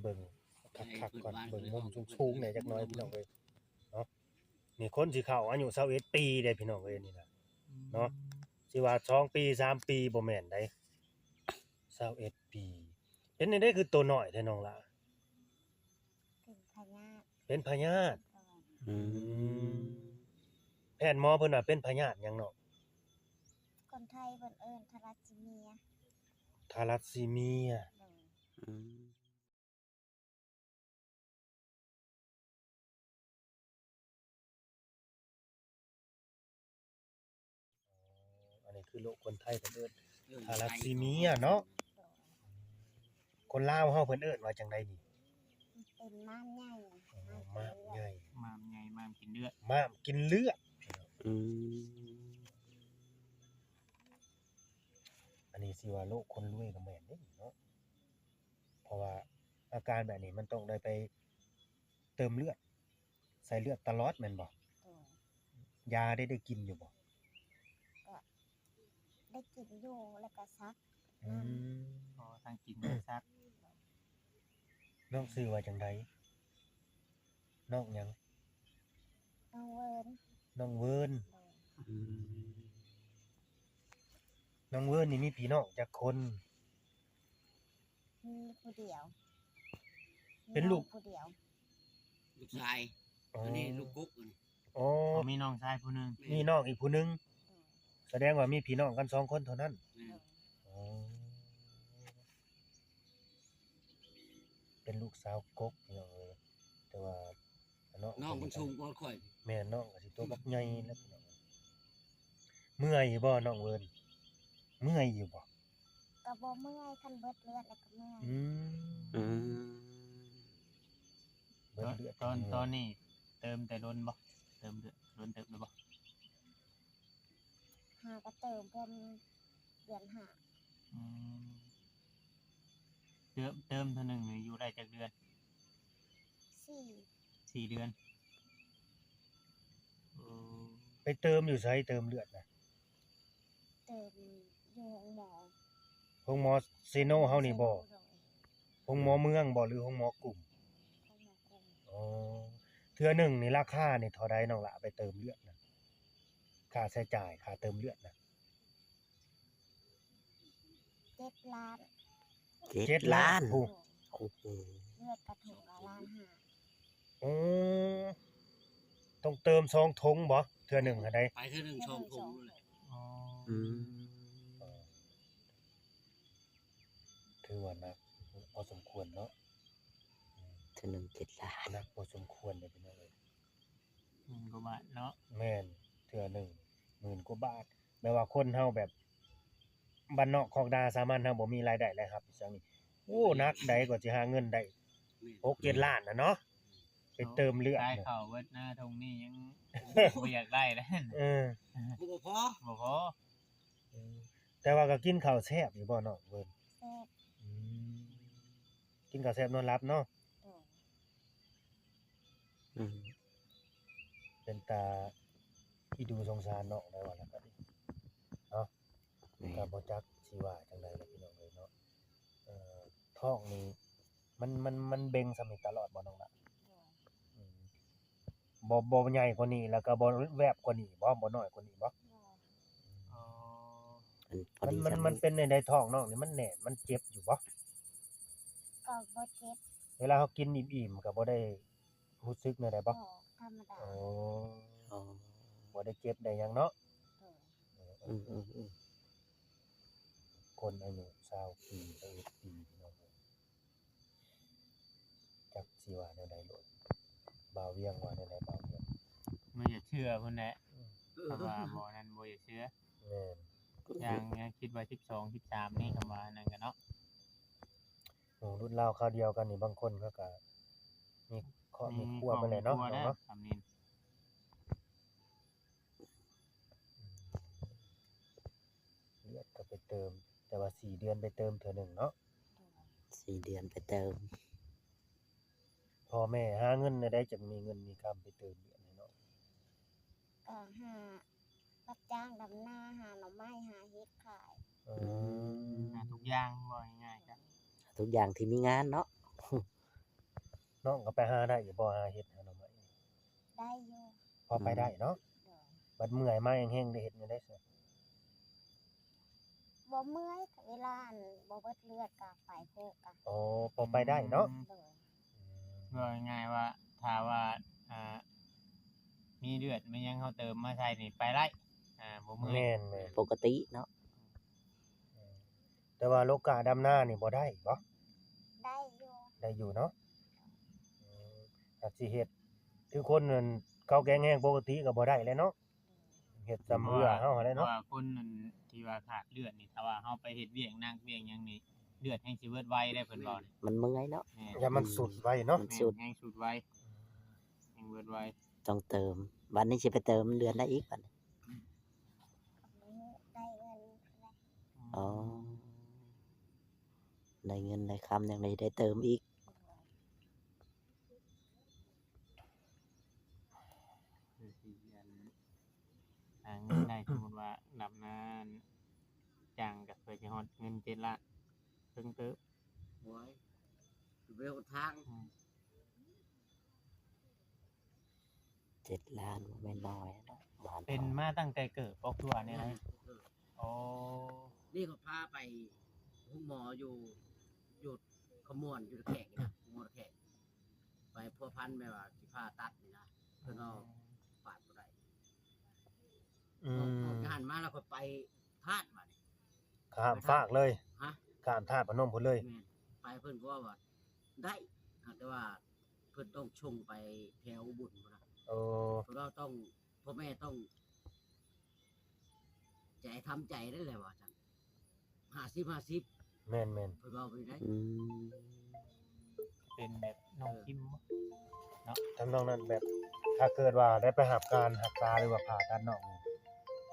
เบิ่งคักๆก่อนเบิ่งมุมสูงๆหน่อยจักหน่อยพี่น้องเอ้ยเนาะนี่คนสิเข้าอายุ21ปีเด้พี่น้องเอ้ยนี่น่ะเนาะสิว่า2ปี3ปีบ่แม่นได้21ปีเป็นจังได๋คือตัวน้อยแท้น้องล่ะเป็นพญาธิเป็นพยาธิอืมแพทย์หมอเพิ่นว่าเป็นพยาธิหยังเนาะคนไทยเพิ่นเอิ้นทาลัสซีเมียทาลัสซีเมียอืมอันนี้คือโรคคนไทยเพิ่นเอิ้นทาลัสซีเมียเนาะคนลาวเฮาเพิ่นเอิ้นว่าจังไดนี่เป็นม้ามใหญ่ม้ามใหญ่ม้ามใหญ่ม้ามกินเลือดม้ามกินเลือดอืมอันนี้สิว่าโรคคนรวยก็แม่นเด้เนาะเพราะว่าอาการแบบนี้มันต้องได้ไปเติมเลือดใส่เลือดตลอดแม่นบ่ยาได้กินอยู่บ่ก็ได้กินอยู่แล้วก็ซักอืมทางกินทั้งซักน้องชื่อว่าจังไดน้องหยังน้องเวิร์นน้องเวิร์นอืมน้องเวิร์นนี่มีพี่น้องจักคนมีผู้เดียวเป็นลูกผู้เดียวลูกชายอันนี้ลูกกุ๊กอ๋อมีน้องชายผู้นึงมีน้องอีกผู้นึงแสดงว่ามีพี่น้องกัน2คนเท่านั้นอ๋อเป็นลูกสาวกกพี่น้องเอ้ยแต่ว่าน้องมันสูงกว่าข่อยแม่น้องก็สิตัวบักใหญ่แล้วพี่น้องเมื่อยอยู่บ่น้องเวิร์นเมื่อยอยู่บ่ก็บ่เมื่อยคันเบิดเลือดแล้วก็เมื่อยอืมเบิดเลือดตอนนี้เติมแต่ล้นบ่เติมเดือดล้นเติมเลยบ่หาก็เติมเพิ่นเดือนห้าอืมเติมเท่านึงอยู่ได้จักเดือน4เดือนไปเติมอยู่ไสเติมเลือดน่ะเติมอยู่โรงหมอโรงหมอเซโนเฮานี่บ่โรงหมอเมืองบ่หรือโรงหมอกลุ่มอ๋อเทื่อหนึงนี่ราคานี่เท่าใดน้องล่ะไปเติมเลือดน่ะค่าใช้จ่ายค่าเติมเลือดน่ะ7 ล้าน7 ล้านโอ้โอ้โหเลือดกระถุงละล้านห้าอ๋อต้องเติม2ถุงบ่เทื่อหนึงอะได้ไปเทื่อนึง2 ถุงเลยอ๋ออืมถือว่าหนักพอสมควรเนาะเทื่อหนึ่ง7 ล้านหนักพอสมควรเลยพี่น้องเอ้ยกว่าบาทเนาะแม่นเทื่อหนึง10,000 กว่าบาทแม้ว่าคนเฮาแบบบ้านนอกคอกนาสามัญเฮาบ่มีรายได้เลยครับจังนี้โอ้หนักใดกว่าสิหาเงินได้6-7 ล้านน่ะเนาะไปเติมเลือดจ่ายน่ะข้าวเบิดหน้าทงนี้ยังบ่อยากได้เลยบ่พอบ่พอแต่ว่าก็กินข้าวแซ่บอยู่บ่น้องเบิ่นแซ่บกินข้าวแซ่บนอนหลับเนาะอืมเป็นตาที่ดูสงสารน้องได้ว่าแล้วก็ดีเนาะก็บ่จักสิว่าจังได๋ล่ะพี่น้องเอ้ยเนาะท้องนี่มันเบ่งส่ำนี้ตลอดบ่น้องล่ะบ่ใหญ่กว่านี้แล้วก็บ่แวบกว่านี้บ่น้อยกว่านี้บ่อ๋อมันเป็นในท้องน้องนี่มันแน่นมันเจ็บอยู่บ่ก็บ่เจ็บเวลาเฮากินอิ่มๆก็บ่ได้รู้สึกแนวใดบ่ธรรมดาอ๋อบ่ได้เจ็บได้หยังเนาะอืมคนอายุ20ปี21ปีพี่น้องจักสิว่าแนวใดโลดบ่าวเวียงว่าแนวใดบ่าวเวียงบ่อยากเชื่อเพิ่นแหละคำว่าบ่นั้นบ่อยากเชื่อแม่นยังคิดว่า12 13นี่คำว่านั่นก็เนาะรุ่นราวคราวเดียวกันนี่บางคนเขาก็มีครอบมีครัวไปแล้วเนาะเลือดก็ไปเติมแต่ว่า4 เดือนไปเติมเทื่อหนึงเนาะ4 เดือนไปเติมพ่อแม่หาเงินได้จังมีเงินมีคำไปเติมเดือนให้เนาะก็หารับจ้างดำนาหาหน่อไม้หาเฮ็ดขายหาทุกอย่างว่าง่ายๆจ้ะทุกอย่างที่มีงานเนาะ น้องก็ไปหาได้อยู่บ่หาเฮ็ดหาหน่อไม้ ได้อยู่ พอไปได้เนาะ โดย บัดเมื่อยมาแห้งๆได้เฮ็ดหยังได้ซะ บ่เมื่อยกับเวลาอันบ่เบิดเลือดก็ไปโพกก็ อ๋อพอไปได้เนาะ โดย ว่าง่ายๆว่าถ้าว่ามีเลือดมันยังเขาเติมมาใส่นี่ไปได้บ่มือ แม่นแม่น ปกติเนาะ แต่ว่าโลกาดำหน้านี่บ่ได้บ่ ได้อยู่ ได้อยู่เนาะถ้าสิเฮ็ดคือคนนั้นเก่าแก่แห้งปกติก็บ่ได้แหล้วเนาะเฮ็ดจำเรือเฮาหั่นแหละ เพ เนาะ ราะว่าคนนั้นที่ว่าขาดเลือดนี่ถ้าว่าเฮาไปเฮ็ดเวียกนั่งเวียกหยังนี่เลือดแห้งสิเบิดไวได้เพิ่นบอกนี่ มันเมื่อยเนาะ แม่ อย่ามันสุดไว้เนาะ มันสุด แห้งสุดไวแห้งเบิดไว ต้องเติมวันนี้สิไปเติมเดือนละอีกบัดนี้ กับมื้อได้เงินแล้ว อ๋อได้เงินได้คำอย่างไรได้เติมอีก คือสิหาเงินได้สมมุติว่าดับนานจ้างก็เพื่อสิฮอดเงิน7ล้านเพิ่งเติบ โอ้ยเวลทาง 7 ล้านบ่แม่นน้อยเนาะบ้าน เป็นมาตั้งแต่เกิดปอกตัวนี่นะโอ้ นี่เขาพาไปห้องหมออยู่ขมวนอยู่ตะแขกนี่นะหมอตะแขกไปพัวพันแบบว่าสิพาตัดนี่นะเพิ่นเอาปาดบ่ได้ อื อ ม อกงานมาแล้วก็ไปพาดมานี่ ข้ามฟากเลย ฮะ ข้ามธาตุพนมพุ่นเลย แม่นไปเพิ่นก็ว่าได้แต่ว่าเพิ่นต้องชงไปแถวบุญพุ่นนะ โอ้ เพราะเราต้องพ่อแม่ต้องใจทำใจได้เลยว่าจัง50 แม่น เพิ่นว่าไปได้ อืม เป็นแบบน้องพิมพ์บ่ ๆทำนองนั้นแบบ ถ้าเกิดว่าได้ไปหับการรักษาหรือว่าผ่าตัดน้องนี่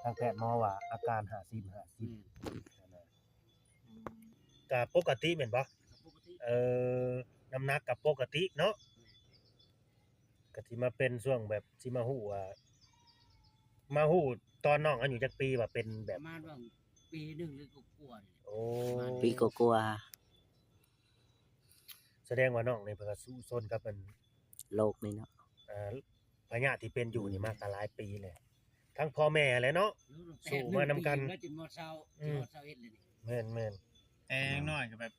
ทางแพทย์หมอว่าอาการ50 50 แม่น อืม ก็ปกติแม่นบ่ ปกติ น้ำหนักก็ปกติเนาะก็สิมาเป็นช่วงแบบสิมาฮู้ว่ามาฮู้ตอนน้องอายุจักปีว่าเป็นแบ ป บ ระมาณว่าปีหนึงหรือก็กลัวานี่ โอ้ ปีกลัว แสดงว่าน้องนี่เพิ่นก็สู้ซนกับมัน ๆโลกนี่เนาะ พญาธิที่เป็นอยู่นี่มาก็หลายปีแล้วทั้งพ่อแม่แหละเนาะ สู้มานำกัน แล้วจิมอเช้าจิมอเช้าเอ็ดเลยนี่ แม่น แต่อยังน้อยก็แบบ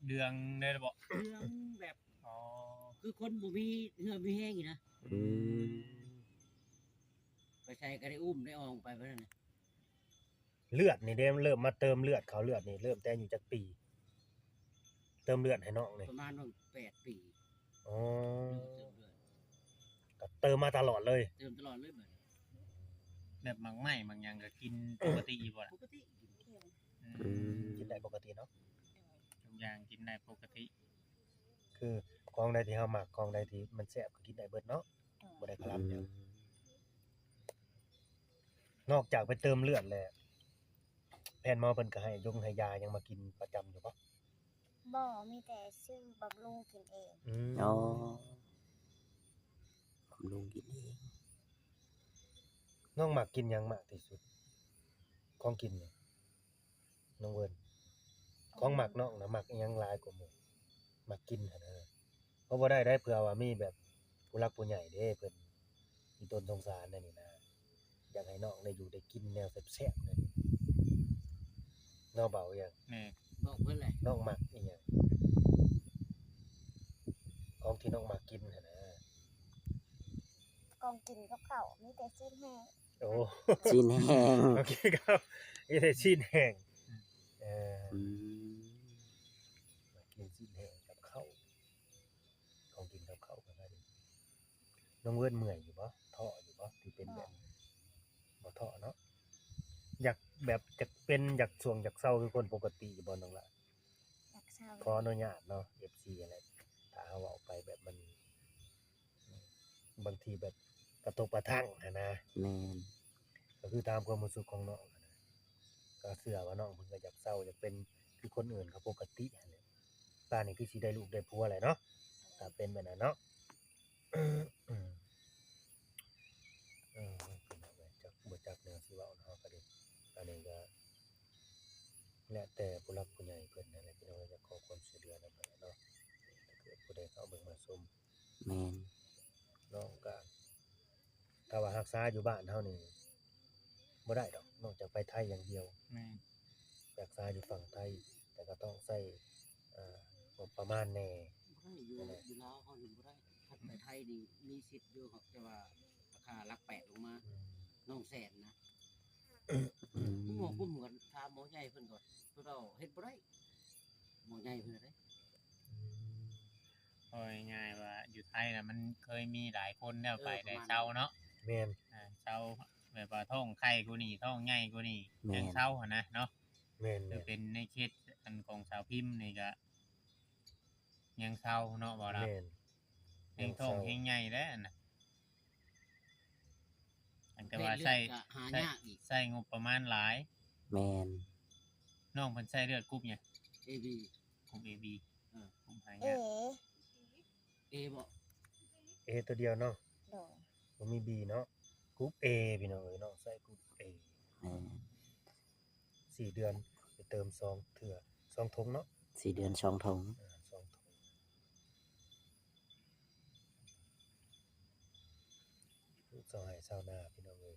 เดืองได้บ่ เรื่องแบบ อ๋อ คือคนบ่มีเหือมีแห้งอีกนะ อืม ไปใช้ก็ได้อุ้มได้อองไปเพิ่นน่ะ เลือดนี่เด้เริ่มมาเติมเลือดเขาเลือดนี่เริ่มแต่อายู่จักปี เติมเลือดให้น้องนี่ ประมาณว่า8 ปี อ๋อ เติม ก็เติมมาตลอดเลย เติมตลอดเลยบัดนี้ แบบบางไม้บางอย่างก็กินปกติอยู่บ่ล่ะ ปกติ อืม กินได้ปกติเนาะ ทุกอย่างกินได้ปกติ คือของใดที่เฮามักของใดที่มันแซ่บก็กินได้เบิดเนาะบ่ได้คลำหยังนอกจากไปเติมเลือดแล้วแพทย์หมอเพิ่นก็ให้ให้ยายังมากินประจำอยู่บ่ บ่มีแต่ซื้อบำรุงกินเอง อ๋อบำรุงกินเอง น้องมักกินหยังมากที่สุดของกินเนี่ยน้องเวิร์นของมักน้องน่ะมักอิหยังหลายกว่าหมู่มักกินหั่นนะเพราะบ่ได้เผื่อว่ามีแบบผู้หลักผู้ใหญ่เด้เพิ่นมีต้นสงสารนั่นนี่นะอยากให้น้องได้อยู่ได้กินแนวแซ่บๆนั่นนี่น้องเบาอย่าง แม่ บอกเพิ่นเลย น้องมักอีหยังของที่น้องมักกินหั่นนะ กองกินกับข้าวมีแต่ชิ้นแห้ง โอ้ จีนแห้ง โอเคครับนี่แต่ชิ้นแห้งเออ อืม มากินชิ้นแห้งกับข้าวของกินกับข้าวก็ได้น้องเวิร์นเมื่อยอยู่บ่ท้ออยู่บ่ที่เป็นแบบนี้บ่ท้อเนาะอยากแบบอยากเป็นอยากช่วงอยากเศร้าคือคนปกติอยู่บ่น้องล่ะ อยากเศร้า ขออนุญาตเนาะ FC อะไรถ้าเฮาเอาไปแบบมันบางทีแบบกระทบกระทั่งนะ แม่น ก็คือตามความรู้สึกของน้องนะก็เชื่อว่าน้องเพิ่นก็อยากเศร้าอยากเป็นคือคนอื่นเขาปกตินั่นแหละป่านนี้คือสิได้ลูกได้ผัวแหละเนาะถ้าเป็นแบบนั้นเนาะเป็นเอาไว้จักบ่จักแนวสิเว้าเนาะก็เด้อันนี้ก็แล้วแต่ผู้หลักผู้ใหญ่เพิ่นนั่นแหละพี่น้องจะขอความช่วยเหลือนำเนาะถ้าเกิดผู้ใดเขาเอาเบิ่งมาชม แม่น น้องก็ถ้าว่ารักษาอยู่บ้านเฮานี่บ่ได้ดอกนอกจากไปไทยอย่างเดียว แม่น รักษาอยู่ฝั่งไทย แต่ก็ต้องใช้งบประมาณแน่ บ่ได้อยู่ลาวเขาอยู่บ่ได้ถ้าไปไทยนี่มีสิทธิ์อยู่ครับแต่ว่าราคาหลักแปดลงมา อืม น้องแสนนะ อืม หมอกุ้มกันถามหมอใหญ่เพิ่นก่อนเพิ่นเอาเฮ็ดบ่ได้หมอใหญ่เพิ่นเด้ โอ้ยง่ายว่าอยู่ไทยน่ะมันเคยมีหลายคนแล้วไปได้เช่าเนาะ แม่น เช่าแบบว่าท้องไข่กูนี่ท้องใหญ่กูนี่ แม่น ยังเช่าหั่นนะเนาะ แม่น จะเป็นในเคสอันของสาวพิมพ์นี่ก็ยังเช่าเนาะบ่ล่ะ แม่น เองท้องเฮงใหญ่แล้วอันน่ะอันแต่ว่า เลือ ใช้ ดก็หายากอีก ใช้งบประมาณหลาย แม่น น้องเพิ่นใช้เลือดกรุ๊ปเนี่ย AB กรุ๊ป AB เออ กรุ๊ปหา เอ๋ ยาก A บ่ A ตัวเดียวเนาะ โดย บ่มี B เนาะกรุ๊ป A พี่น้องเอ้ยน้องใส่กรุ๊ป A แม่น 4 เดือนไปเติม2เทื่อ2ถุงเนาะ 4 เดือน2ถุง 2ถุงลูกสาวให้ชาวนาพี่น้องเอ้ย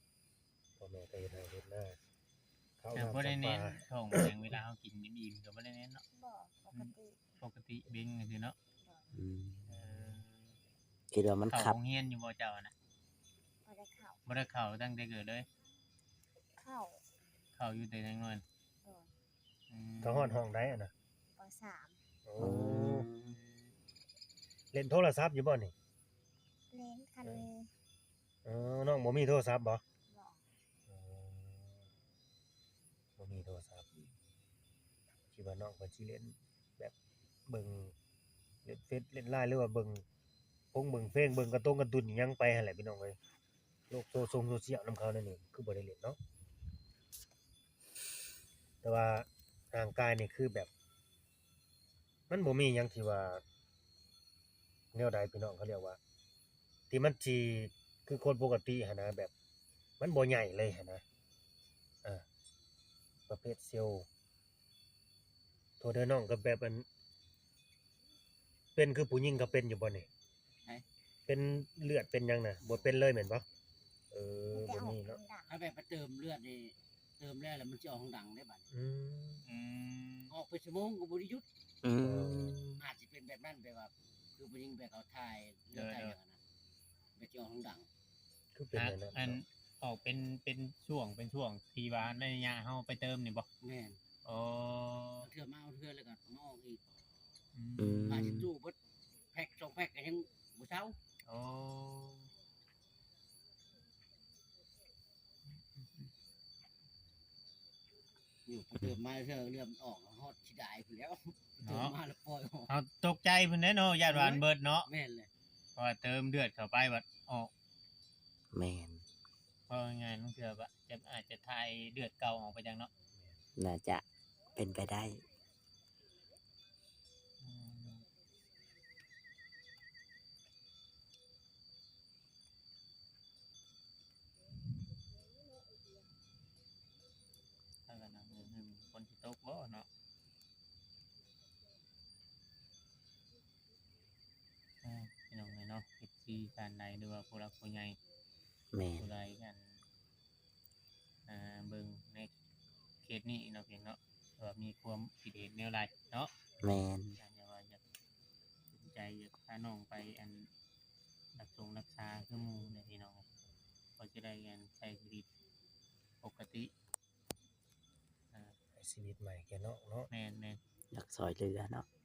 พ่อแม่ก็เฮ็ดให้เฮ็ดนาข้าว แต่ น้ำ บ่ได้ จำ เน้ ปาน ท้องแดงเวลาเฮากินอิ่มๆก็บ่ได้เน้นเนาะ บอกปกติ ปกติเบ่งจังซี่เนาะ อืม เออ คิดว่ามัน เข้า ขับ โรงเรียนอยู่บ่เจ้าน่ะ พอได้เข้า บ่ได้เข้าตั้งแต่เกิดเลย เข้า เข้าอยู่แต่ยังน้อย โดย อืม ก็ฮอดห้องใดอะนะ ปสาม โอ้ อืม เล่นโทรศัพท์อยู่บ่นี่ เล่นคันมี น้องบ่มีโทรศัพท์บ่ บอก บ่มีโทรศัพท์คิดว่าน้องเพิ่นสิเล่นแบบเบิ่งเล่นเฟซเล่น LINE หรือว่าเบิ่งเบิ่งเพลงเบิ่งการ์ตูนการ์ตูนอิหยังไปหั่นแหละพี่น้องเอ้ยโลกโซเชียลนำเขานั่นนี่คือบ่ได้เล่นเนาะแต่ว่าร่างกายนี่คือแบบ มันบ่มีหยังที่ว่าแนวใดพี่น้องเขาเรียกว่า ที่มันสิคือคนปกติหันนะแบบ มันบ่ใหญ่เลยหันนะประเภทเซลล์โทษเด้อน้องก็แบบอันเป็นคือผู้หญิงก็เป็นอยู่บ่นี่เป็นเลือดเป็นหยังน่ะบ่เป็นเลยแม่นบ่บ่มันจะออก มีเนาะ ดัง ถ้าแบบไปเติมเลือดนี่เติมแล้วมันสิออกของดังได้บัด อืม อืม ออกไปชั่วโมงก็บ่ได้หยุด อืม อาจสิเป็นแบบนั้นแบบว่าคือผู้หญิงแบบเขาถ่ายเลือดถ่ายอย่างนั้นนะแบบสิออกของดัง คือเป็นอย่างนั้น อัน เนาะ ออกเป็นช่วงที่ว่าในระยะเฮาไปเติมนี่บ่ แม่น อ๋อ เอาเทื่อมาเอาเทื่อแล้วก็มาออกอีก อืม อาจสิตู้เบิดแพ็ค2แพ็คก็ยังบ่เช้า อ๋อ อยู่ไปเติมมาเทื่อเลือดมันออกฮอดสิได้พุ่นแล้วเติมมาแล้วปล่อยออก เอาตกใจเพิ่นเด้เนาะญาติว่าอันเบิดเนาะ แม่นเลย เพราะว่าเติมเลือดเข้าไปบัดออก แม่น เพราะง่ายๆมันคือว่าจะอาจจะถ่ายเลือดเก่าออกไปจังเนาะ น่าจะเป็นไปได้ อืมถ้ากันนะคนสิตกบ่เนาะพี่น้องเนาะ FC การใดหรือว่าผู้หลักผู้ใหญ่ แม่น ผู้ใดกันเบิ่งในเคสนี้เนาะเพียงเนาะว่ามีความคิดเห็นแนวใดเนาะ แม่น อย่าว่าอยากสนใจอยากพาน้องไปอันรักษาคือหมู่เนี่ยพี่น้องก็จะได้กันใช้ชีวิตปกติ ให้ชีวิตใหม่แกเนาะเนาะ แม่น อยากซอยเหลือเนาะ ๆ